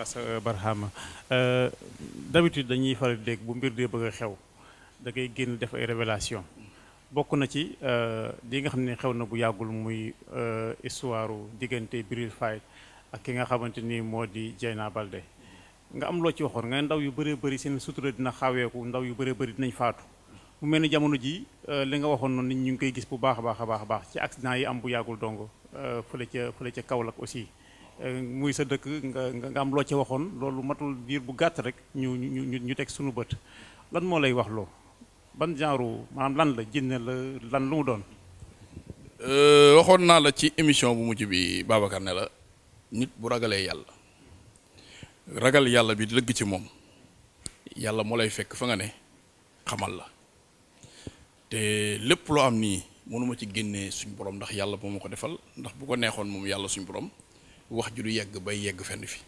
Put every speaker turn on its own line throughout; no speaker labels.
Oustaz Barhama d'habitude dañuy faral di dégg bu mbir dee bëgg a xew da ngay génn def ay révélation bokk na ci li nga xam ne xew na bu yàggul muy histoire diggante Bril Faye ak ki nga xamante ni moo di Dieyna Baldé nga am loo ci waxoon nga ndaw yu bëree bëri seen sutura dina xaweeku ndaw yu bëree bëri dinañ faatu mu mel ni jamono ji li nga waxoon noonu nit ñu ngi koy gis bu baax a baax a baax a baax ci accident yi am bu yàggul dong fële ca Kaolack aussi muy sa dëkk nga am loo ci waxoon loolu matul diir bu gàtt rek ñu teg suñu bët lan moo lay wax loo ban genre maanaam lan la jinne la lan lu mu doon.
waxoon naa la ci émission bu mujj bi Babacar ne la nit bu ragalee yàlla ragal yàlla bi lëgg ci moom yàlla moo lay fekk fa nga ne xamal la te lépp loo am nii mënuma ci génnee suñ borom ndax yàlla moo ma ko defal ndax bu ko neexoon moom yàlla suñ borom wax ju du yegg bay yegg fenn fi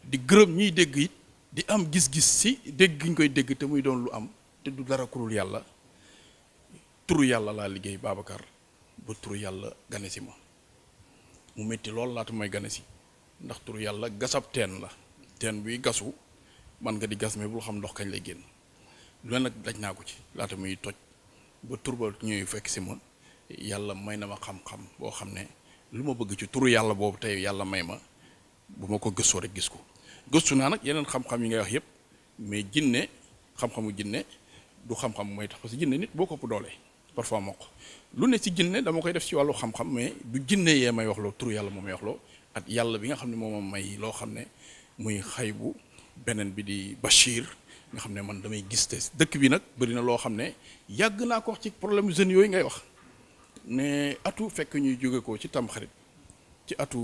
di gërëm ñiy dégg it di am gis-gis si dégg gi ñu koy dégg te muy doon lu am te du dara kurul yàlla turu yàlla laa liggéey Babacar ba turu yàlla gane si ma mu métti lool laata may gane si ndax turu yàlla gasab teen la teen buy gasu man nga di gas mais bul xam ndox kañ lay génn lu nag daj naa ko ci laata muy toj ba tur ba ñëw fekk si ma yàlla may na ma xam-xam boo xam ne lu ma bëgg ci turu yàlla boobu tey yàlla may ma bu ma ko gëstoo rek gis ko gëstu naa nag yeneen xam-xam yi ngay wax yépp mais jinne xam-xamu jinne du xam-xam mooy tax parce que jinne nit boo ko ëpp doole parfois moo ko lu ne ci jinne dama koy def ci wàllu xam-xam mais du jinne yee may wax loo turu yàlla moo may wax loo ak yàlla bi nga xam ne moo ma may loo xam ne muy xaybu beneen bi di Bachir nga xam ne man damay gis te dëkk bi nag bëri na loo xam ne yàgg naa ko wax ci problème jeunes yooyu ngay wax ne atu fekk ñuy jóge ko ci tamxarit ci atu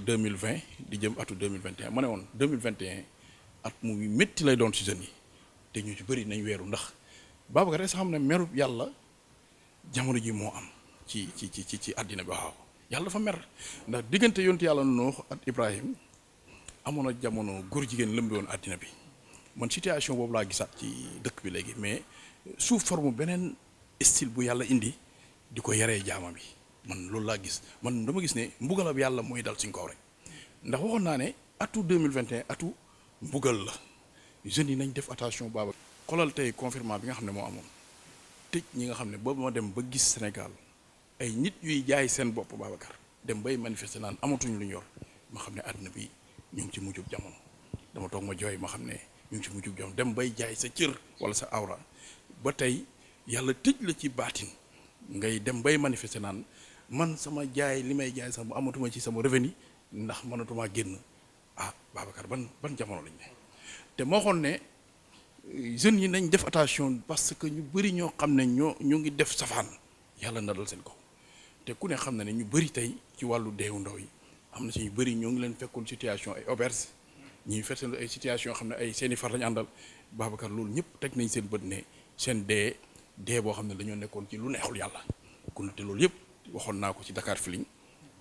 2020 di jëm atu 2021 ma ne woon 2021 at mu métti lay doon ci jeunes yi te ñu ci bëri nañ weeru ndax Babacar sax xam ne meru yàlla jamono ji moo am ci àddina bi waaw yàlla dafa mer ndax diggante yontu yàlla Nuux ak Ibrahim amoon na jamono góor jigéen lëmbe woon àddina bi man situation boobu laa gisaat ci dëkk bi léegi mais sous forme beneen style bu yàlla indi di ko yaree jaamam yi man loolu laa gis man dama gis ne mbugalab yàlla mooy dal suñ kaw rek ndax waxoon naa ne atu 2021 atu mbugal la jeunes yi nañ def attention baaba xoolal tey confinement bi nga xam ne moo amoon tëj ñi nga xam ne boobu ma dem ba gis Sénégal ay nit yuy jaay seen bopp Babacar dem bay manifester naan amatuñ lu ñu yor ma xam ne àddina bi ñu ngi ci mujjub jamono dama toog ma jooy ma xam ne ñu ngi ci mujjub jamono dem bay jaay sa cër wala sa awra ba tey yàlla tëj la ci baatin ngay dem bay manifester naan man sama jaay li may jaay sax mu amatuma ci sama revenu ndax mënatuma génn ah Babacar ban jamono lañ ne te moo xoon ne jeunes yi nañ def attention parce que ñu bëri ñoo xam ne ñu ngi def safaan yàlla na dal seen kaw te ku ne xam na ne ñu bëri tey ci wàllu deewu ndaw yi am na si ñu bëri ñoo ngi leen fekkoon situation ay auberge ñuy fekk ay situation xam ne ay seeni far lañu àndal Babacar loolu ñëpp teg nañ seen bët ne seen dee boo xam ne dañoo nekkoon ci lu neexul yàlla kon te loolu yëpp waxoon naa ko ci Dakar Feeling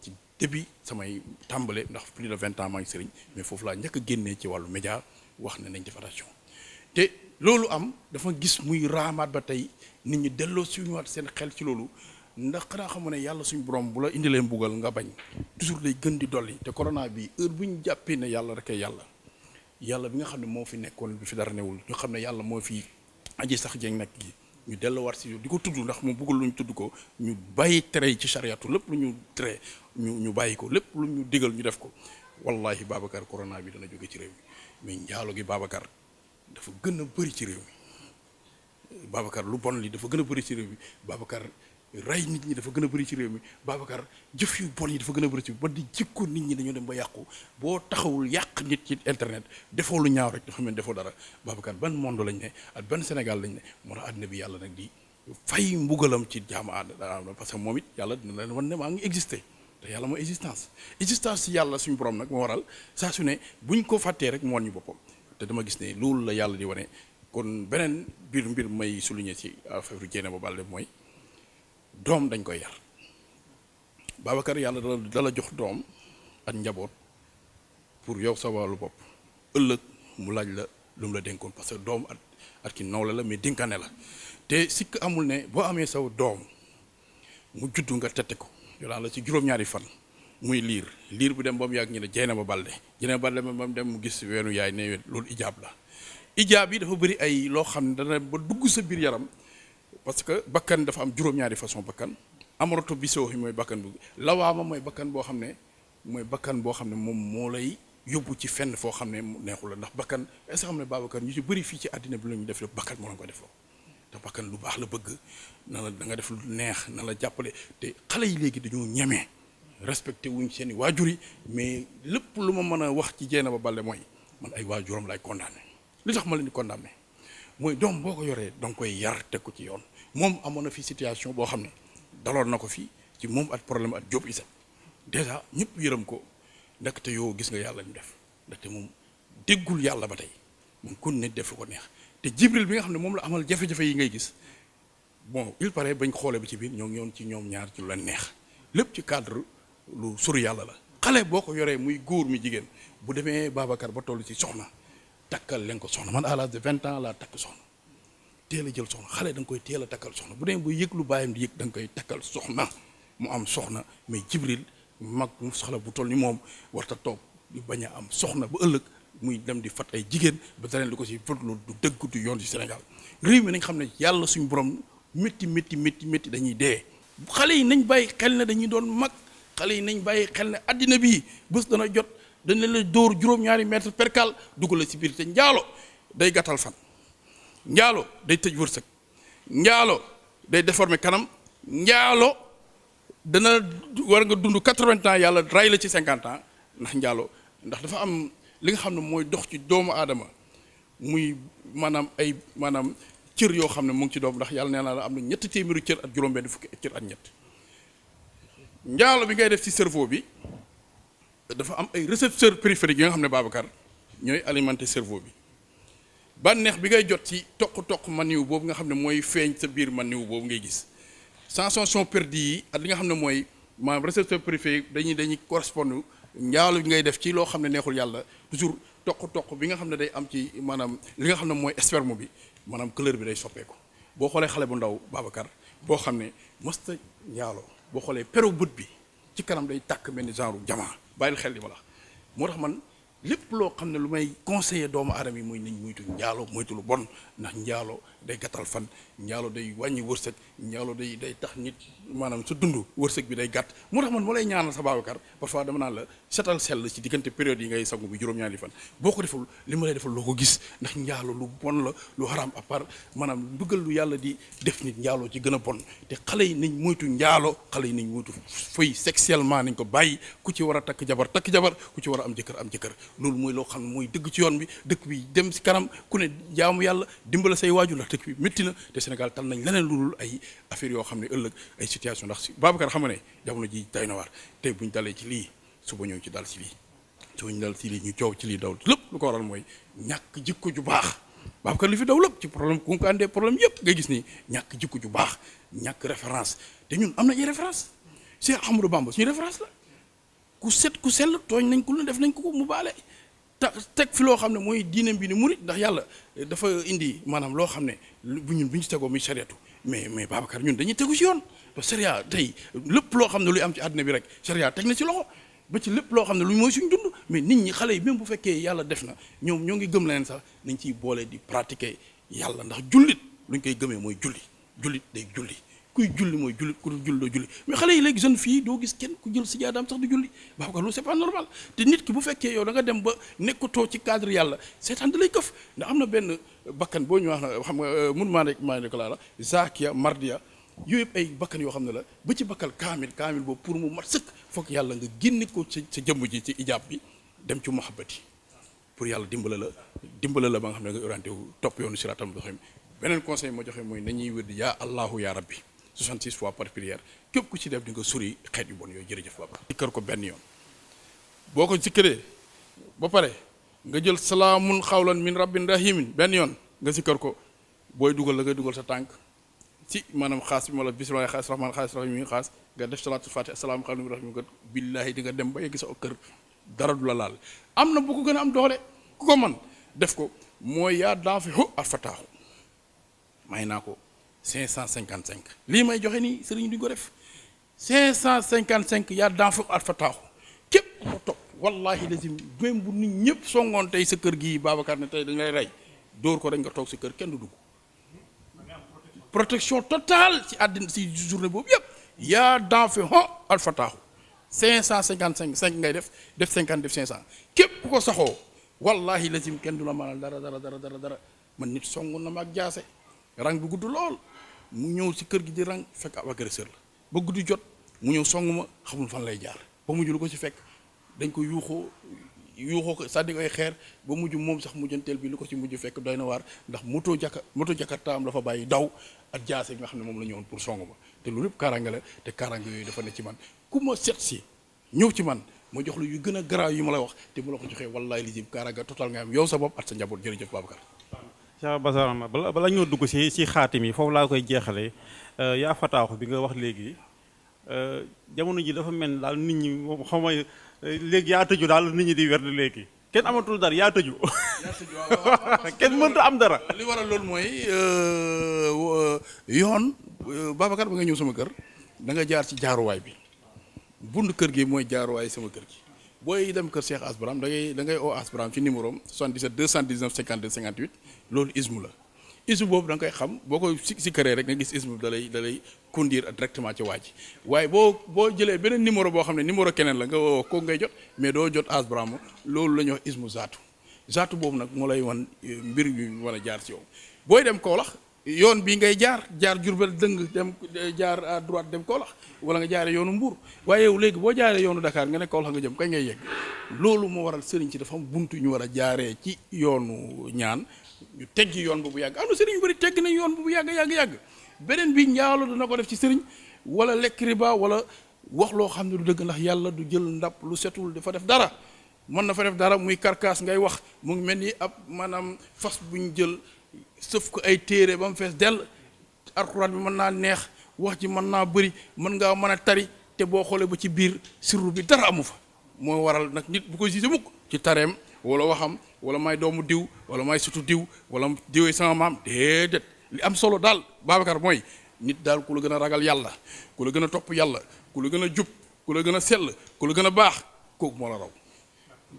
ci début samay tàmbale ndax plus de 20 ans maa ngi sëriñ mais foofu laa njëkk a génnee ci wàllu média wax ne nañ def attention te loolu am dafa gis muy raamaat ba tey nit ñi delloo suñu waat seen xel ci loolu ndax xanaa xamu ne yàlla suñu borom bu la indilee mbugal nga bañ toujours lay gën di dolli te corona bi heure bu ñu jàppee ne yàlla rek yàlla bi nga xam ne moo fi nekkoon bi fi dara newul ñu xam ne yàlla moo fi aji sax jeeg nekk gi ñu delluwaat si di ko tudd ndax mu bëggul lu ñu tudd ko ñu bàyyi tere yi ci chariatu lépp lu ñu tere ñu bàyyi ko lépp lu ñu digal ñu def ko wallahi Babacar corona bi dana jóge ci réew mi mais njaalo gi Babacar dafa gën a bëri ci réew mi Babacar lu bon li dafa gën a bëri ci réew mi Babacar rey nit ñi dafa gën a bëri ci réew mi Babacar jëf yu bon yi dafa gën a bëri ci ba di jikko nit ñi dañoo dem ba yàqu boo taxawul yàq nit ci internet defoo lu ñaaw rek nga xam ne defoo dara Babacar ban monde lañ ne ak ban Sénégal lañ ne moo tax àddina bi yàlla nag di fay mbugalam ci jaamu aadama parce que moom it yàlla dina leen wan ne maa ngi existé te yàlla mooy existence si yàlla suñu borom nag moo waral saa su ne buñ ko fàttee rek mu wan ñu boppam te dama gis ne loolu la yàlla di wane kon beneen mbir may souligner ci affaire Dieyna Baldé mooy doom dañ koy yar Babacar yàlla dala jox doom ak njaboot pour yow sa wàllu bopp ëllëg mu laaj la lu mu la dénkoon parce que doom at ki nawle la mais dénkaane la te sikk amul ne boo amee saw doom mu juddu nga tette ko yolaan la ci juróom-ñaari fan muy liir bu dem ba mu yàgg ñu ne Dieynaba Balde ba mu dem mu gis weenu yaay ne loolu ijaab la ijaab yi dafa bëri ay loo xam ne dana ba dugg sa biir yaram parce que bakkan dafa am juróom-ñaari façon bakkan amarato bisoo yi mooy bakkan bu lawaama mooy bakkan boo xam ne moom moo lay yóbbu ci fenn foo xam ne neexul la ndax bakkan est-ce que xam ne Babacar ñu ci bëri fii ci àddina bi la ñu def bakkan moo la ko defoo te bakkan lu baax la bëgg na la da nga def lu neex na la jàppale te xale yi léegi dañoo ñemee respecté wuñ seeni waajur yi mais lépp lu ma mën a wax ci Dieynaba Balde mooy man ay waajuram lay condamné li tax ma leen di condamné mooy doom boo ko yoree danga koy yar teg ko ci yoon moom amoon na fi situation boo xam ne daloon na ko fii ci moom ak problème ak Diop Issa déjà ñëpp yërëm ko ndaxte yow gis nga yàlla ñu def ndaxte moom déggul yàlla ba tey moom kon ne def ko neex te Jibril bi nga xam ne moom la amal jafe-jafe yi ngay gis bon il paraît bañ xoolee bi ci biir ñoo ngi yoon ci ñoom ñaar ci lu la neex lépp ci cadre lu sori yàlla la xale boo ko yoree muy góor mi jigéen bu demee Babacar ba toll ci soxna takkal leen ko soxna man à l'âge de 20 ans laa takk soxna teel a jël soxna xale da nga koy teel a takkal soxna bu demee ba yëg lu bàyyam di yëg da nga koy takkal soxna mu am soxna mais Jibril mag mu soxla bu toll ni moom warta toog di bañ a am soxna ba ëllëg muy dem di fat ay jigéen ba dara li ko si fëtlu du dëgg du yoon ci Sénégal réew mi nañ xam ne yàlla suñu borom métti dañuy dee xale yi nañ bàyyi xel ne dañuy doon mag xale yi nañ bàyyi xel ne addina bii bés dana jot dañ leen la dóor juróom-ñaari mètre percal dugg la si biir te njaalo day gàttal fan njaalo day tëj wërsëg njaalo day déformer kanam njaalo dana war nga dund 80 ans yàlla ray la ci 50 ans ndax njaalo ndax dafa am li nga xam ne mooy dox ci doomu aadama muy maanaam cër yoo xam ne mu ngi ci doom ndax yàlla nee naa la am na 3 téeméeri cër ak juróom-benn fukki cër ak ñett njaalo bi ngay def ci cerveau bi dafa am ay récepteurs périphériques yi nga xam ne Babacar ñooy alimenter cerveau bi bànneex bi ngay jot ci toq maniw boobu nga xam ne mooy feeñ sa biir maniw boobu ngay gis sensation perdue yi ak li nga xam ne mooy maanaam récepteurs périphériques dañuy correspondre njaalo bi ngay def ci loo xam ne neexul yàlla toujours toq bi nga xam ne day am ci maanaam li nga xam ne mooy sperme bi maanaam couleur bi day soppeeku boo xoolee xale bu ndaw Babacar boo xam ne mosta njaalo boo xoolee peru bët bi ci kanam day tàkk mel ni genre jamaa bàyyil xel li ma la moo tax man lépp loo xam ne lu may conseiller doomu aadama yi muy nañ moytu njaalo moytu lu bon ndax njaalo day gàttal fan njaalo day wàññi wërsëg njaalo day tax nit maanaam sa dund wërsëg bi day gàtt moo tax man moo lay ñaanal sa Babacar parfois dama naan la setal sell ci diggante période yi ngay sangu bi juróom-ñaari fan boo ko deful li ma lay defal loo ko gis ndax njaalo lu bon la lu haram à part maanaam bëggal lu yàlla di def nit njaaloo ci gën a bon te xale yi nañ moytu njaalo xale yi nañ moytu fëy sexuellement nañ ko bàyyi ku ci war a takk jabar ku ci war a am jëkkër loolu mooy loo xam ne mooy dëgg ci yoon bi dëkk bi dem si kanam ku ne jaamu yàlla dimbala say waajur ndax dëkk bi métti na te Sénégal tal nañ leneen lu dul ay affaires yoo xam ne ëllëg ay situation ndax si Babacar xam nga ne jamono ji day na waar tey bu ñu dalee ci lii suba ñëw ci dal si lii suba ñu dal ci lii ñu coow ci lii daw lépp lu ko waral mooy ñàkk jikko ju baax Babacar li fi daw lépp ci problème ku ko àndee problème yëpp ngay gis ni ñàkk jikko ju baax ñàkk référence te ñun am na ay référence Cheikh Ahmadou Bamba suñu référence la ku set ku sell tooñ nañ ko lu def nañ ko mu baale teg fi loo xam ne mooy diine bi ni murit ndax yàlla dafa indi maanaam loo xam ne bu ñu ci tegoo muy chariatu mais Babacar ñun dañuy tegu ci yoon ba charia tey lépp loo xam ne luy am ci àddina bi rek charia teg na ci loxo ba ci lépp loo xam ne lu mooy suñ dund mais nit ñi xale yi même bu fekkee yàlla def na ñoom ñoo ngi gëm leneen sax nañ ciy boole di pratiquer yàlla ndax jullit lu ñu koy gëmee mooy jullit day julli kuy julli mooy jullit ku dul julli doo julli mais xale yi léegi jeune fii doo gis kenn ku jël si jaadaam sax du julli Babacar loolu c'est pas normal te nit ki bu fekkee yow da nga dem ba nekkatoo ci cadre yàlla seetaan da lay këf ndax am na benn bakkan boo ñu wax na xam nga mun maa ne ko laa la zakiya mardiya yooyu yëpp ay bakkan yoo xam ne la ba ci bakkal kaamil boobu pour mu mat sëkk foog yàlla nga génne ko sa jëmm ji ci ijaab bi dem ci muhabbati pour yàlla dimbala la ba nga xam ne nga orienté wu topp yoonu siraatal mustaqiim beneen conseil ma joxe mooy nañuy wér di yaa allahu yaa rabbi 66 fois par prière képp ku ci def di nga sori xeet yu bon yooyu jërëjëf Baba zikkar ko benn yoon boo ko zikkaree ba pare nga jël salaamun xawlan min rabbin rahimin benn yoon nga zikkar ko booy dugal la ngay dugal sa tànk ci maanaam xaas bi ma la bisimilah xaas rahmaan xaas rahim xaas nga def salaatul fatiha assalaamu xawlan min rabbin rahim billaahi di nga dem ba yegg sa kër dara du la laal am na bu ko gën a am doole ku ko man def ko mooy yaa daafihu alfataaxu may naa ko 555 lii may joxe nii sëriñ di ko def 555 yaa daafihu alfataaxu wallahi lazim même bu nit ñëpp songoon tey sa kër gi Babacar ne tey dañ lay rey dóor ko rek nga toog sa kër kenn du dugg protection totale ci àddina si journée boobu yëpp yaa danfe alfataaxu 555 ngay def 50 def 500 képp ku ko saxoo wallahi lazim kenn du la mënal dara man nit songu na ma ak jaase rang bi gudd lool mu ñëw si kër gi di rang fekk ab agresseur la ba guddi jot mu ñëw song ma xamul fan lay jaar ba mujj lu ko ci fekk dañ ko yuuxoo ko sànni ko ay xeer ba mujj moom sax mujjanteel bi lu ko ci mujj fekk doy na waar ndax moto jakarta am la fa bàyyi daw ak jaase bi nga xam ne moom la ñëwoon pour song ma te loolu yëpp kaaraange la te kaaraange yooyu dafa ne ci man ku ma seet si ñëw ci man ma jox la yu gën a garaaw yi ma la wax te bu la ko joxee wallahi li jëm kaaraange total nga am yow sa bopp at sa njaboot jërëjëf Babacar.
Cheikh Bassama bala ñoo dugg ci xaatim yi foofu laa koy jeexalee yaa fataaxu bi nga wax léegi jamono ji dafa mel daal nit ñi moom xam nga léegi yaa tëju daal nit ñi di werd léegi kenn amatul dara yaa tëju kenn mënta am dara.
li waral loolu mooy yoon Babacar ba nga ñëw sama kër da nga jaar ci jaaruwaay bi bund kër gi mooy jaaruwaay sama kër gi booy dem kër Cheikh Asbram da ngay oo Asbram ci numéro 77 219 52 58 loolu ismu la ismu boobu da nga koy xam boo ko si këree rek nga gis ismu da lay conduire directement ci waa ji waaye boo jëlee beneen numéro boo xam ne numéro keneen la nga woo ko ngay jot mais doo jot Asbram loolu la ñuy wax ismu zaatu boobu nag moo lay wan mbir yu war a jaar ci yow booy dem Kaolack yoon bii ngay jaar Diourbel dëng dem jaar à droite dem Kaolack wala nga jaaree yoonu Mbour waaye yow léegi boo jaaree yoonu Dakar nga ne Kaolack nga jëm kañ ngay yegg loolu moo waral sëriñ ci dafa am buntu ñu war a jaaree ci yoonu ñaan ñu teggi yoon bu yàgg am na sëriñ yu bëri tegg nañ yoon bu yàgg beneen bi njaalo dana ko def ci sëriñ wala lekk riba wala wax loo xam ne du dëgg ndax yàlla du jël ndab lu setul dafa def dara mën na fa def dara muy karkaas ngay wax mu ngi mel ni ab maanaam fas bu ñu jël sëf ko ay téere ba mu fees dell alxuraan bi mën naa neex wax ji mën naa bëri mën ngaa mën a tari te boo xoolee ba ci biir sirru bi dara amu fa moo waral nag nit bu ko gisee mukk ci tareem wala waxam wala may doomu diw wala may sutu diw wala diwee sama maam déedéet li am solo daal Babacar mooy nit daal ku la gën a ragal yàlla ku la gën a topp yàlla ku la gën a jub ku la gën a sell ku la gën a baax kooku moo la raw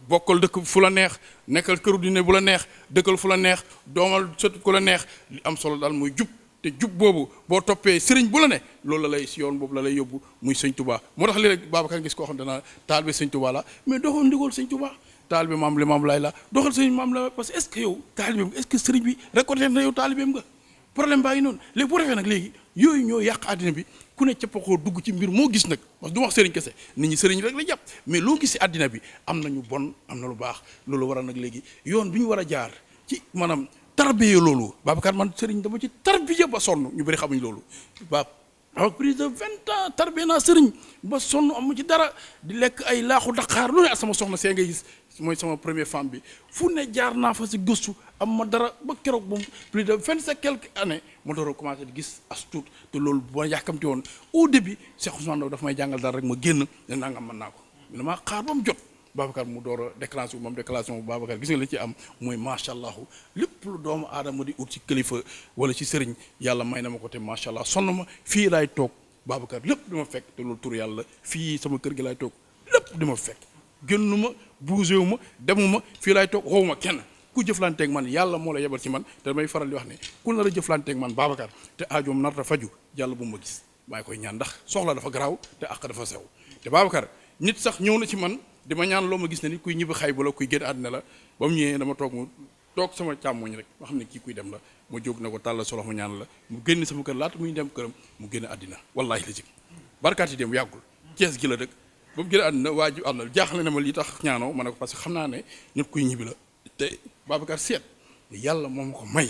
bokkal dëkk fu la neex nekkal këru dine bu la neex dëkkal fu la neex doomal sot ku la neex li am solo daal mooy jub te jub boobu boo toppee sëriñ bu la ne loolu la lay si yoon boobu la lay yóbbu muy sëñ Touba moo tax léeg-léeg Babacar gis koo xam dana taal bi sëñ Touba la mais doxal ndigal sëñ Touba taal bi maam li maam lay la doxal sëñ maam la parce que est-ce que yow taalibeem est-ce que sëriñ bi récolté na yow taalibeem nga problème baa ngi noonu léegi bu defee nag léegi yooyu ñoo yàq àddina bi ku ne cappaxoo dugg ci mbir moo gis nag parce que du wax sëriñ kese nit ñi sëriñ rek la jàpp mais loo gis si àddina bi am na ñu bon am na lu baax loolu waral nag léegi yoon bi ñu war a jaar ci maanaam tarbiya loolu Babacar man sëriñ dama ci tarbiya ba sonn ñu bëri xamuñ loolu ba avec plus de 20 ans tarbiya naa sëriñ ba sonn amu ci dara di lekk ay laaxu daqaar lu ne sama soxna see ngay gis mooy sama première femme bi fu ne jaar naa fa si gëstu am ma dara ba keroog ba plus de 25 quelques années ma door a commencé di gis as tuut te loolu bu ma yàkkamti woon au début Cheikh Ousmane Ndaw dafa may jàngal dara rek ma génn ne nangam mën naa ko damaa xaar ba mu jot Babacar mu door a déclenché moom déclaration bu Babacar gis nga li ci am mooy macha allah lépp lu doomu aadama di ut ci kilifa wala ci sëriñ yàlla may na ma ko te macha allah sonn ma fii laay toog Babacar lépp di ma fekk te loolu tur yàlla fii sama kër gi laay toog lépp di ma fekk génnu ma bougé wu ma demu ma fii laay toog xaw ma kenn ku jëflanteeg man yàlla moo la yebal ci man te damay faral di wax ne ku nar a jëflanteeg man Babacar te aajoom narta faju yàlla bu ma gis maa ngi koy ñaan ndax soxla dafa garaaw te àq dafa sew te Babacar nit sax ñëw na ci man di ma ñaan loo ma gis ne nit kuy ñibbi xay bu la kuy génn àddina la ba mu ñëwee dama toog mu toog sama càmmoñ rek ma xam ne kii kuy dem la ma jóg na ko tàllal solo ma ñaan la mu génn sama kër laata muy dem këram mu génn àddina wallahi la jig barkaat yi dem yàggul Cees gi la dëkk ba mu génn àddina waa ji àndal jaaxle na ma li tax ñaanoo ma ne ko parce que xam naa ne nit kuy ñibbi la te Babacar seet yàlla moo ma ko may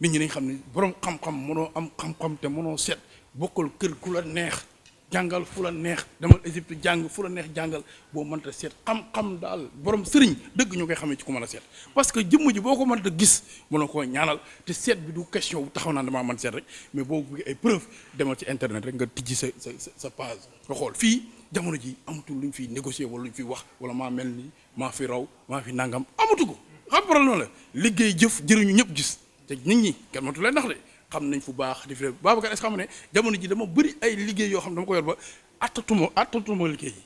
nit ñi dañ xam ne borom xam-xam mënoo am xam-xam te mënoo seet bokkal kër ku la neex jàngal fu la neex demal Égypte jàng fu la neex jàngal boo mënta seet xam-xam daal borom sëriñ dëgg ñu koy xamee ci ku mën a seet parce que jëmm ji boo ko mënta gis mënoo koo ñaanal te seet bi du question bu taxaw naa damaa mën seet rek mais boo bëggee ay preuve demal ci internet rek nga tijji sa page nga xool fii jamono ji amatul lu ñu fiy négocier wala lu ñu fiy wax wala maa mel ni maa fi raw maa fi nangam amatu ko xam problème la liggéey jëf jëriñu ñëpp gis te nit ñi kenn mënatu leen ndax de xam nañ fu baax di fi Babacar est-ce que xam ne jamono ji dama bëri ay liggéey yoo xam ne dama ko yor ba attatuma liggéey yi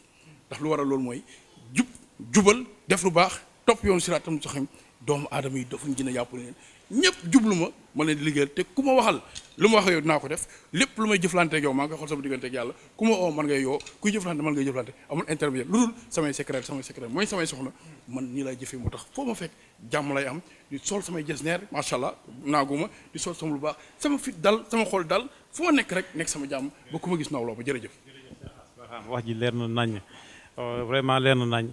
ndax lu waral loolu mooy jub jubal def lu baax topp yoonu siraatam saxim doomu aadama yi dafuñ gën a yàpp leen ñëpp jublu ma leen di liggéeyal te ku ma waxal lu ma wax yow dinaa ko def lépp lu may jëflante ak yow maa ngi koy xool sama diggante ak yàlla ku ma oo man ngay yoo kuy jëflante man ngay jëflante amul intermédiaire lu dul samay secret mooy samay soxna man nii lay jëfee moo tax foo ma fekk jàmm lay am di sol samay jesneer macha allah naaguma di sol sama lu baax sama fit dal sama xol dal fu ma nekk rek nekk sama jàmm ba ku ma gis nawloo ba jërëjëf.
wax ji leer na nañ vraiment leer na nañ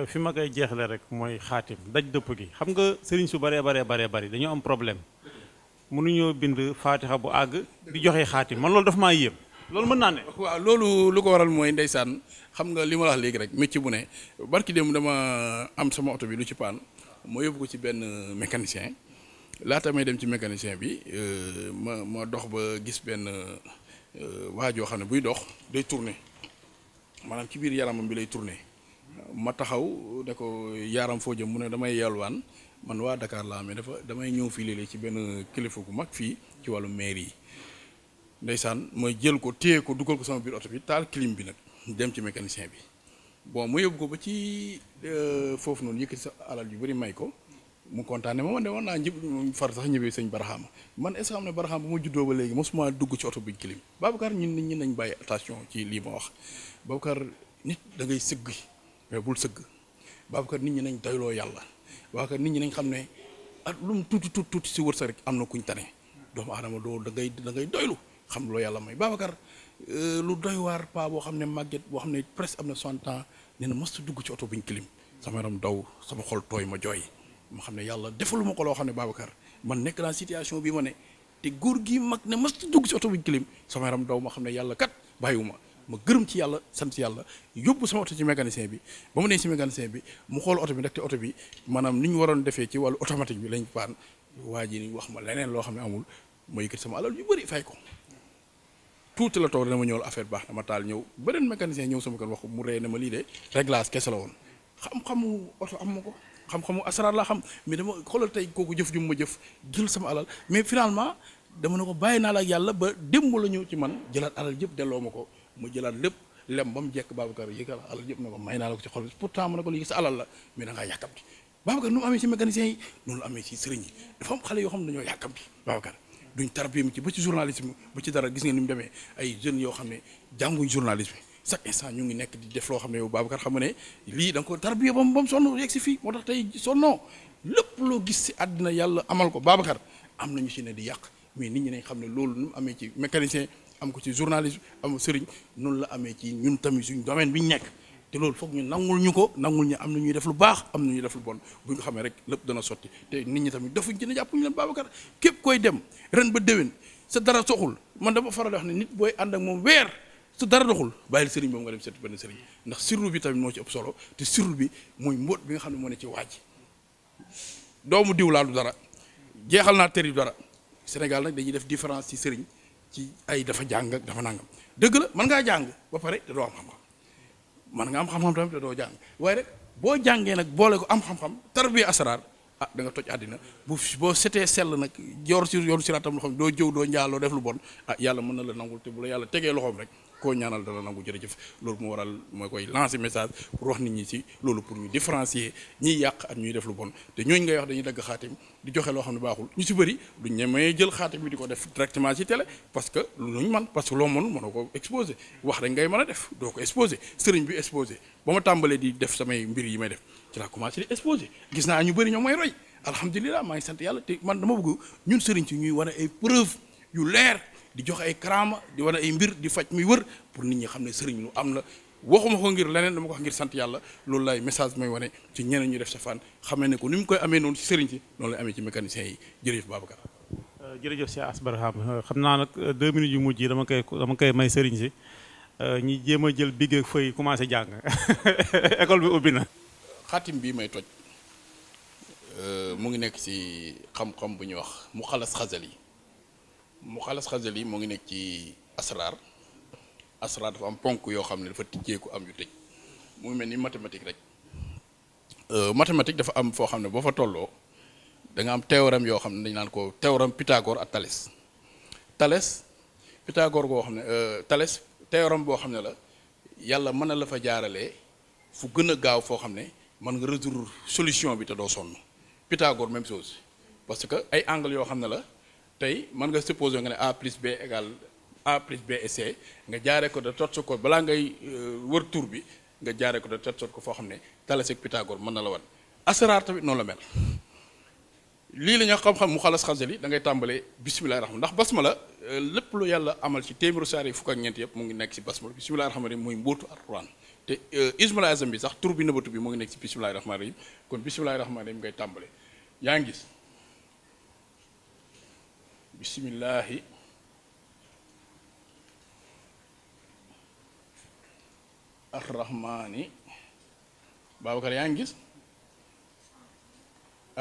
fi ma koy jeexle rek mooy xaatim daj dëpp gi xam nga sëriñ su baree bari dañoo am problème mënuñoo bind faatixa bu àgg di joxe xaatim man loolu dafa maa yéem loolu mën naa ne.
waaw loolu lu ko waral mooy ndeysaan xam nga li ma la wax léegi rek métier bu ne barki dem dama am sama oto bi lu ci paan moo yóbbu ko ci benn mécanicien laata may dem ci mécanicien bi ma dox ba gis benn waajoo xam ne buy dox day tourner maanaam ci biir yaramam bi lay tourner ma taxaw ne ko yaram foo jëm mu ne damay yalwaan man waa Dakar laa mais damay ñëw fii léeg-léeg ci benn kilifa gu mag fii ci wàllu mairie yi ndeysaan mooy jël ko téye ko dugal ko sama biir oto bi taal clim bi nag dem ci mécanicien bi bon mu yóbbu ko ba ci foofu noonu yëkkati sa alal yu bëri may ko mu kontaane ma man de war naa far sax ñëwee sëñ Barahama man est-ce que xam ne Barahama bu ma juddoo ba léegi mosuma dugg ci oto bi clim Babacar ñun nit ñi nañ bàyyi attention ci lii ma wax Babacar nit da ngay sëgg mais bul sëgg Babacar nit ñi nañ doyloo yàlla Babacar nit ñi nañ xam ne ak lu mu tuuti si wërsëg rek am na kuñ tane doomu aadama doo da ngay doylu xam loo yàlla may Babacar lu doy waar pa boo xam ne màgget boo xam ne presque am na 60 ans nee na mosut dugg ci oto buñ clim sama yaram daw sama xol tooy ma jooy ma xam ne yàlla defaluma ko loo xam ne Babacar man nekk naa situation bi ma ne te góor gi mag ne mosut dugg ci oto buñ clim sama yaram daw ma xam ne yàlla kat bàyyiwuma ma gërëm ci yàlla sant yàlla yóbbu sama oto ci mécanicien bi ba mu nee ci mécanicien bi mu xool oto bi ndaxte oto bi maanaam ni ñu waroon defee ci wàllu automatique bi lañ paan waa ji ni wax ma leneen loo xam ne amul ma yëkkati sama alal yu bëri fay ko tuuti la toog dana ma ñëwal affaire baax dama taal ñëw beneen mécanicien ñëw sama kër wax ko mu ree ne ma lii de réglage kese la woon xam-xamu oto am ma ko xam-xamu asrar laa xam mais dama xoolal tey kooku jëf ju ma jëf jël sama alal mais finalement dama ne ko bàyyi naa la ak yàlla ba démb la ñëw ci man jëlaat alal yëpp delloo ma ko mu jëlaat lépp lem ba mu jekk Babacar yëgal alal yëpp ne ko may naa la ko ci xol pourtant mu ne ko lii sa alal la mais da ngaa yàkkamti Babacar nu mu amee ci mécanicien yi noonu la amee ci sëriñ yi dafa am xale yoo xam ne dañoo yàkkamti Babacar duñ tarbiya mi ci ba ci journalisme ba ci dara gis nga ni mu demee ay jeunes yoo xam ne jànguñ journalisme chaque instant ñu ngi nekk di def loo xam ne yow Babacar xam nga ne lii da nga ko tarbiya ba mu sonn yegg si fii moo tax tey sonnoo lépp loo gis si àddina yàlla amal ko Babacar am nañu si ne di yàq mais nit ñi nañ xam ne loolu nu mu amee ci mécanicien am ko ci journalisme am sëriñ noonu la amee ci ñun tamit suñ domaine bi ñu nekk te loolu foog ñu nangul ñu ko nangul ñu am na ñuy def lu baax am na ñuy def lu bon bu ñu xamee rek lépp dana sotti te nit ñi tamit defuñ ci ne jàpp ñu leen Babacar képp koy dem ren ba déwén sa dara soxul man dama faral di wax ne nit booy ànd ak moom weer sa dara doxul bàyyil sëriñ boobu nga dem seet benn sëriñ ndax sirru bi tamit moo ci ëpp solo te sirru bi mooy mbóot bi nga xam ne moo ne ci waaj doomu diw laa du dara jeexal naa tëri dara Sénégal nag dañuy def différence ci sëriñ ci ay dafa jàng ak dafa nangam dëgg la mën ngaa jàng ba pare te doo am xam-xam man nga am xam-xam tamit te doo jàng waaye rek boo jàngee nag boole ko am xam-xam tarbiya asraar ah da nga toj àddina boo setee sell nag yor si yoonu siraatam loo xam doo jëw doo njaaloo def lu bon ah yàlla mën na la nangul te bu la yàlla tegee loxoom rek koo ñaanal dala nangu jërëjëf loolu moo waral mooy koy lancer message pour wax nit ñi ci loolu pour ñu différencier ñiy yàq ak ñuy def lu bon te ñooñu ngay wax dañuy dagg xaatim di joxe loo xam ne baaxul ñu ci bëri duñ ñemee jël xaatim bi di ko def directement ci télé parce que luñ man parce que loo mënoo ko exposé wax rek ngay mën a def doo ko exposé sëriñ bi exposé ba ma tàmbalee di def samay mbir yi may def ci laa commencé di exposé gis naa ñu bëri ñoom mooy roy alhamdulilah maa ngi sant yàlla te man dama bëgg ñun sëriñ ci ñuy wane ay preuve yu leer di joxe ay karaama di wane ay mbir di faj muy wër pour nit ñi xam ne sëriñ lu am la waxuma ko ngir leneen dama ko wax ngir sant yàlla loolu laay message may wane ci ñeneen ñu def safaan xamee ne ko ni mu koy amee noonu ci sëriñ si noonu lay amee ci mécanicien yi jërëjëf Babacar.
jërëjëf Cheikh Ass Barham xam naa nag 2 minutes yu mujj yi dama koy may sëriñ si ñi jéem a jël bigg ak fëy commencé jàng école bi ubbi na.
xaatim bii may toj mu ngi nekk ci xam-xam bu ñuy wax mu xalas xasal yi mu ngi nekk ci asraar dafa am ponk yoo xam ne dafa tijjeeku am yu tëj mu ngi mel ni mathématique rek mathématique dafa am foo xam ne boo fa tolloo da nga am théorème yoo xam ne dañ naan ko théorème Pythagore ak Thalès Pythagore goo xam ne théorème boo xam ne la yàlla mën na la fa jaaralee fu gën a gaaw foo xam ne mën nga résoudre solution bi te doo sonn. Pythagore même chose parce que ay angles yoo xam ne la tey mën nga supposer nga ne a plus b égale a plus b et c nga jaaree ko de telle sorte que balaa ngay wër tour bi nga jaaree ko de telle sorte que foo xam ne Thalès ak Pythagore mën na la wan. asraar tamit noonu la mel lii la ñu xam-xam mu xalas xasali da ngay tàmbalee bisimilah rahmaan ndax basmala lépp lu yàlla amal ci téeméeru saar yi fukk ak ñeent yëpp mu ngi nekk ci basmala bisimilah rahmaan rahim muy mbóotu alquran te ismul azam bi sax tur bi nëbatu bi mu ngi nekk ci bisimilah rahmaan rahim kon bisimilah rahmaan rahim ngay tàmbalee yaa ngi gis bisimilahi arrahmaani Babacar yaa ngi gis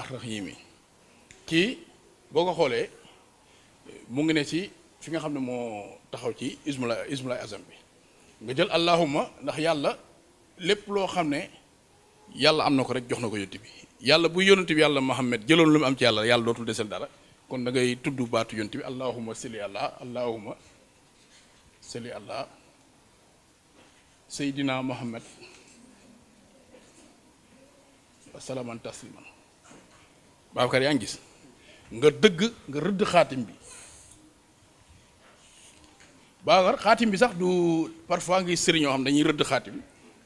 arrahimi kii boo ko xoolee mu ngi ne ci fi nga xam ne moo taxaw ci ismulay azam bi nga jël allahuma ndax yàlla lépp loo xam ne yàlla am na ko rek jox na ko yonent bi yàlla bu yonent bi yàlla Muhammad jëloon lu mu am ci yàlla yàlla dootul desel dara kon da ngay tudd baatu yonent bi allahuma salli ala allahuma salli ala seydina Muhammad wa salaaman tasliman Babacar yaa ngi gis nga rëdd xaatim bi Babacar xaatim bi sax du parfois ngi sëriñ ñoo xam dañuy rëdd xaatim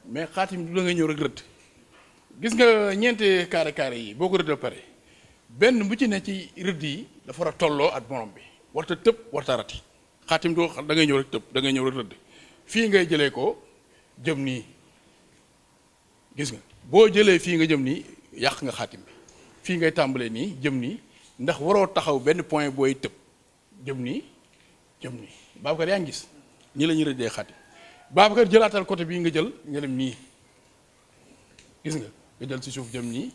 mais xaatim bi du la nga ñëw rek rëdd gis nga ñeenti carré yi boo ko rëdd pare benn bu ci ne ci rëdd yi dafa war a tolloo ak morom bi warta tëb warta rati xaatim doo da ngay ñëw rek tëb da ngay ñëw rek rëdd fii ngay jëlee ko jëm nii gis nga boo jëlee fii nga jëm nii yàq nga xaatim bi fii ngay tàmbalee nii jëm nii ndax waroo taxaw benn point booy tëb jëm nii Babacar yaa ngi gis ñi la ñuy rëddee xaatim Babacar jëlaatal côté bii nga jël nga dem nii gis nga jël ci suuf jëm nii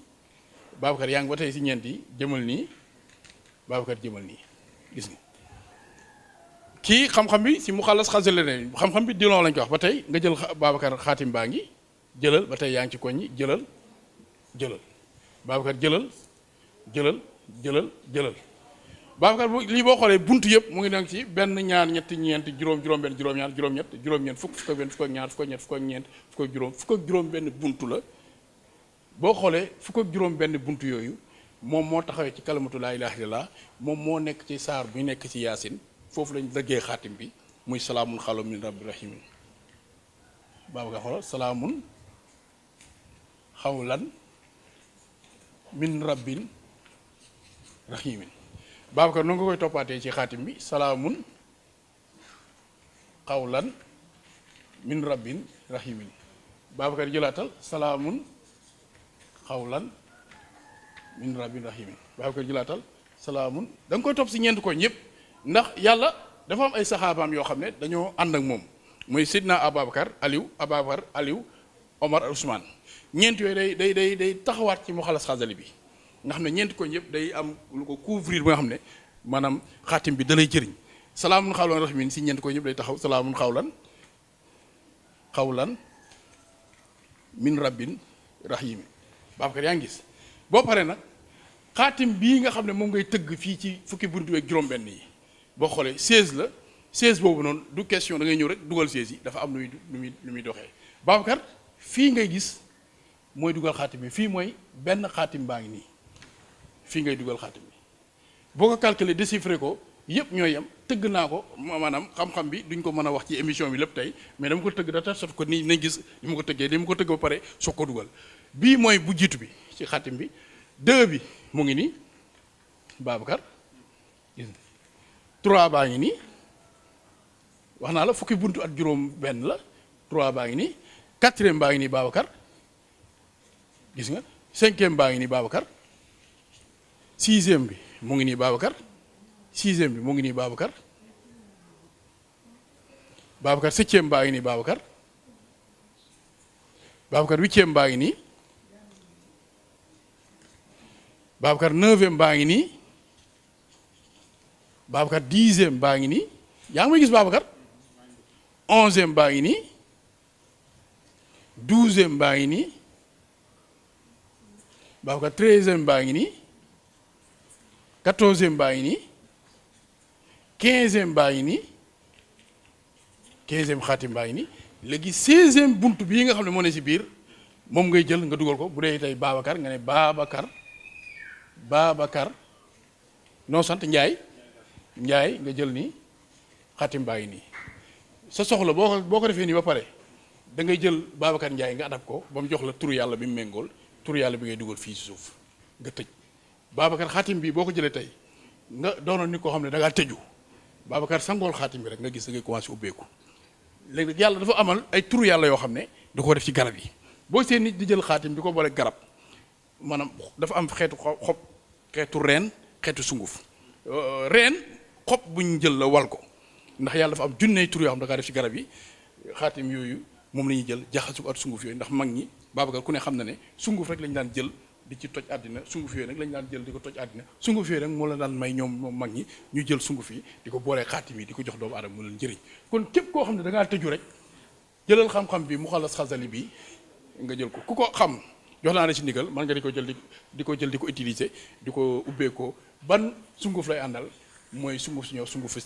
Babacar yaa ngi ba tey ci ñeent yi jëmal nii Babacar jëmal nii gis nga kii xam-xam bi ci mu xalas xasale ne xam-xam bi dilon lañ ko wax ba tey nga jël Babacar xaatim baa ngi jëlal ba tey yaa ngi ci koñ ñi jëlal Babacar jëlal Babacar lii boo xoolee buntu yëpp mu ngi nekk ci benn ñaar ñetti ñeent juróom benn juróom-ñaar juróom-ñett fukk ak benn fukk ak ñaar fukk ak ñett fukk ak ñeent fukk ak juróom benn buntu la boo xoolee fukk ak juróom benn buntu yooyu moom moo taxawee ci kalamatu laa ilaaha illallaah moom moo nekk ci saar bu nekk ci yaasin foofu lañ dëggee xaatim bi muy salaamun xawlan min rabbi rahiim Babacar xoolal salaamun xawlan min rabbin rahimin Babacar noonu nga koy toppaatee ci xaatim bi salaamun xawlan min rabbin rahimin Babacar jëlaatal salaamun xawlan min rabbin rahimin Babacar jëlaatal salaamun da nga koy topp si ñeent koñ yëpp ndax yàlla dafa am ay saxaabaam yoo xam ne dañoo ànd ak moom muy Sidna Ababacar Aliou Omar Ousmane ñeent yooyu day taxawaat ci mu xalas xasali bi nga xam ne ñeenti koñ yëpp day am lu ko couvrir ba nga xam ne maanaam xaatim bi da lay jëriñ salaamun xawlan rahimin si ñeenti koñ yëpp day taxaw salaamun xawlan min rabbin rahimin Babacar yaa ngi gis boo paree nag xaatim bii nga xam ne moom ngay tëgg fii ci fukki buntu ak juróom-benn yi boo xoolee 16 la 16 boobu noonu du question da ngay ñëw rek dugal 16 yi dafa am lu muy doxee Babacar fii ngay gis mooy dugal xaatim bi fii mooy benn xaatim baa ngi nii fii ngay dugal xaatim bi boo ko calculer déchiffrer ko yëpp ñooy yem tëgg naa ko maanaam xam-xam bi duñ ko mën a wax ci émission bi lépp tey mais dama ko tëgg da tax sot ko nii nañ gis ni ma ko tëggee ni ma ko tëgg ba pare soog ko dugal bii mooy bu jiitu bi ci xaatim bi 2 bi mu ngi nii Babacar 3 baa ngi nii wax naa la fukki buntu ak juróom benn la 3 baa ngi nii 4e baa ngi nii Babacar gis nga 5e baa ngi nii Babacar 6e bi mu ngi nii Babacar 6e bi mu ngi nii Babacar 7e baa ngi nii Babacar 8e baa ngi nii Babacar 9e baa ngi nii Babacar 10e baa ngi nii yaa ngi may gis Babacar 11e baa ngi nii 12e baa ngi nii Babacar 13e baa ngi nii 14e baa ngi nii 15e baa ngi nii 15e xaatim baa ngi nii léegi 16e bunt bii nga xam ne moo ne si biir moom ngay jël nga dugal ko bu dee tey Babacar nga ne Babacar noo sant Njaay nga jël ni xaatim baa ngi nii sa soxla boo ko defee nii ba pare da ngay jël Babacar Njaay nga adab ko ba mu jox la turu yàlla bi mu méngool turu yàlla bi ngay dugal fii si suuf nga tëj Babacar xaatim bi boo ko jëlee tey nga doonoon nit koo xam ne da ngaa tëju Babacar sangool xaatim bi rek nga gis da ngay commencé ubbeeku léegi nag yàlla dafa amal ay turu yàlla yoo xam ne da koo def ci garab yi boo seen nit di jël xaatim di ko boole garab maanaam dafa am xeetu xob xeetu reen xeetu sunguf reen xob bu ñu jël la wal ko ndax yàlla dafa am junney tur yoo xam da kaa def ci garab yi xaatim yooyu moom la ñuy jël jaxasu ko at sunguf yooyu ndax mag ñi Babacar ku ne xam na ne sunguf rek lañu daan jël di ci toj àddina sunguf yooyu nag lañu daan jël di ko toj àddina sunguf yooyu nag moo la daan may moom mag ñi ñu jël sunguf yi di ko boolee xaatim yi di ko jox doomu aadama mu leen njëriñ kon képp koo xam ne da ngaa tëju rek jëlal xam-xam bi mu xalas xasali bi nga jël ko ku ko xam jox naa la ci ndigal man nga di ko jël di ko utiliser di ko ubbeekoo ban sunguf lay àndal mooy sunguf su ñëw sungufu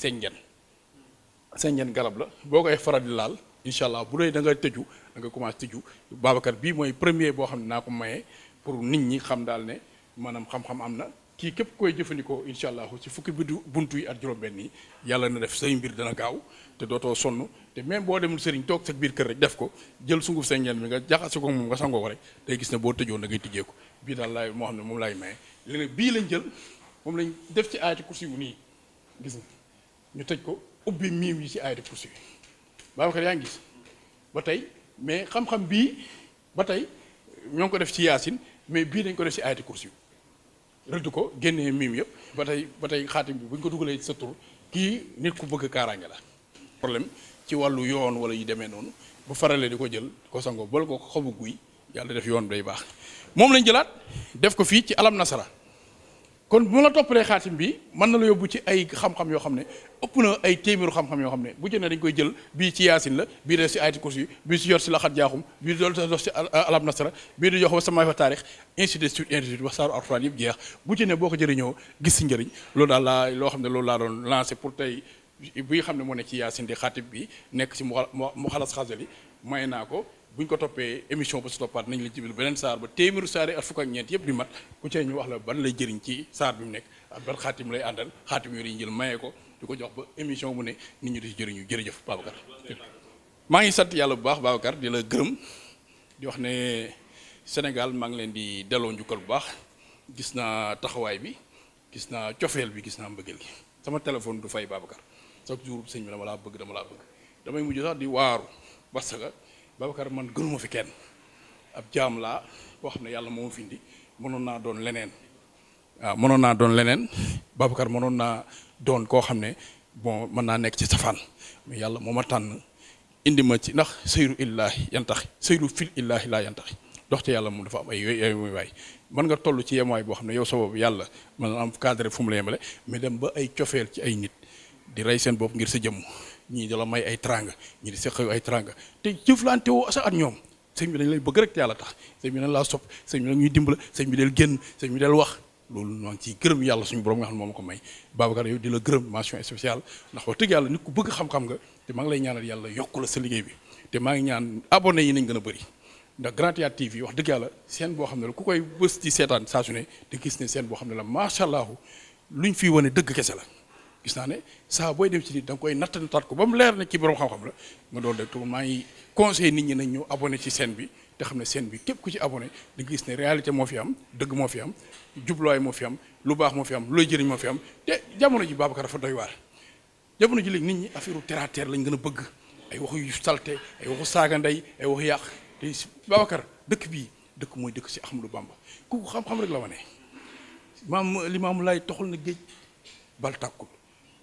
senjen garab la boo koy faral di laal incha allah bu dee da nga tëju da nga commencé tëju Babacar bii mooy premier boo xam ne naa ko maye pour nit ñi xam daal ne maanaam xam-xam am na kii képp koy jëfandikoo incha allah ci fukki buntu yi ak juróom-benn yi yàlla na def say mbir dana gaaw te dootoo sonn te même boo demul sëriñ toog sa biir kër rek def ko jël sunguf senjen bi nga jaxase ko moom nga sangoo ko rek day gis ne boo tëjoon da ngay tijjee ko bii daal laay moo xam ne moom laay maye léegi nag bii lañ jël moom lañ def ci aayati kursi wu nii gis nga ñu tëj ko ubbi miim yi ci aayati kursi yi Babacar yaa ngi gis ba tey mais xam-xam bii ba tey ñoo ngi ko def ci yaasin mais bii dañ ko def ci aayati kursi yu rëdd ko génnee miim yëpp ba tey xaatim bi bu ñu ko dugalee sa tur kii nit ku bëgg kaaraange la problème ci wàllu yoon wala yu demee noonu bu faralee di ko jël ko sangoo bala ko xobu guy yàlla def yoon day baax moom lañ jëlaat def ko fii ci alam nasara kon bu ma la toppalee xaatim bi mën na la yóbbu ci ay xam-xam yoo xam ne ëpp na ay téeméeru xam-xam yoo xam ne bu jënee dañ koy jël bii ci yaasin la bii def ci ayati kursi bii ci yor ci laxat jaaxum bii di dox ci alam nasara bii di jox wa samay fa taarix ainsi de suite ainsi de suite wax saaru alxuraan yëpp jeex bu jënee boo ko jëriñoo gis si njëriñ loolu daal laa loo xam ne loolu laa doon lancé pour tey bi xam ne moo nekk ci yaasin di xaatim bi nekk ci mu xalas xasali may naa ko bu ñu ko toppee émission ba su toppaat nañ la jibil beneen saar ba téeméeru saar yi ak fukk ak ñeent yëpp di mat ku cee ñu wax la ban lay jëriñ ci saar bi mu nekk ak ban xaatim lay àndal xaatim yooyu dañuy jël mayee ko di ko jox ba émission bu ne nit ñi di ci jëriñu jërëjëf Babacar maa ngi sant yàlla bu baax Babacar di la gërëm di wax ne Sénégal maa ngi leen di delloo njukkal bu baax gis naa taxawaay bi gis naa cofeel bi gis naa mbëggeel gi sama téléphone du fay Babacar chaque jour sëñ bi dama laa bëgg damay mujj sax di waaru parce que Babacar man gënuma fi kenn ab jaam laa boo xam ne yàlla moo fi indi mënoon naa doon leneen waaw mënoon naa doon leneen Babacar mënoon naa doon koo xam ne bon mën naa nekk ci safaan mais yàlla moo ma tànn indi ma ci ndax sëyru illaahi yantaxi sëyru fil illaahi laa yantaxi dox ci yàlla moom dafa am ay yooyu waay mën nga toll ci yemaay boo xam ne yow sa bopp yàlla mën na am cadre fu mu la yemale mais dem ba ay cofeel ci ay nit di rey seen bopp ngir sa jëmm ñii di la may ay tranga ñii di seq ay tranga te jëflante woo sa at ñoom sëñ bi dañ lay bëgg rek te yàlla tax sëñ bi dañ laa sopp sëñ bi nag ñuy dimbala sëñ bi del génn sëñ bi del wax loolu maa ngi ciy gërëm yàlla suñu borom nga xam ne moom ko may Babacar yow di la gërëm mention spéciale ndax wax dëgg yàlla nit ku bëgg xam-xam nga te maa ngi lay ñaanal yàlla yokk la sa liggéey bi te maa ngi ñaan abonné yi nañ gën a bëri ndax Grand Théâtre TV wax dëgg yàlla seen boo xam ne la ku koy bës ci seetaan saa su ne te gis ne seen boo xam ne la macha allah luñ fii wane dëgg kese la gis naa ne saa booy dem ci nit da nga koy natt ko ba mu leer ne ci borom xam-xam la nga doon rek maa ngi conseillé nit ñi nañ ñëw abonné ci scène bi te xam ne scène bi képp ku ci abonné da nga gis ne réalité moo fi am dëgg moo fi am jubluwaay moo fi am lu baax moo fi am looy jëriñ moo fi am te jamono ji Babacar dafa doy waar jamono ji léegi nit ñi affaire terre à terre lañ gën a bëgg ay waxu yu salte ay waxu saaga ndey ay waxu yàq te Babacar dëkk bii dëkk mooy dëkk si Ahmadou Bamba ku xam-xam rek la wane Limaamu Laay toxal na géej bal tàkkul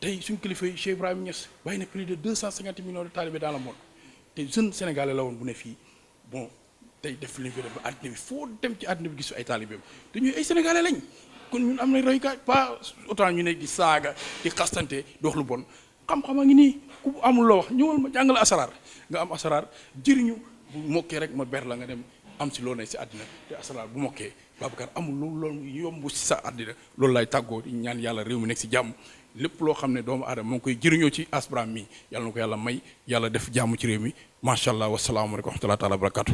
tey suñu kilifa yi Cheikh Ibrahima Niass bàyyi na plus de 250 millions de talibés dans le monde te jeune sénégalais la woon bu ne fii bon tey def li ñu ba àddina bi foo dem ci àddina bi gis ay talibés te ñuy ay sénégalais lañ kon ñun am na royukaay pas autant ñu ne di saaga di xastante di wax lu bon xam-xam a ngi nii ku amul loo wax ñëwal ma jàngal asaraar nga am asaraar jëriñu bu mokkee rek ma ber la nga dem am si loo ne si àddina te asaraar bu mokkee Babacar amul loolu yomb si sa àddina loolu laay tàggoo di ñaan yàlla réew mi nekk si jàmm lépp loo xam ne doomu aadama moo ngi koy jëriñoo ci Asbram mi yàlla na ko yàlla may yàlla def jàmm ci réew mi macha allah wasalaamualeykum wa rahmatulah taala wa barakatu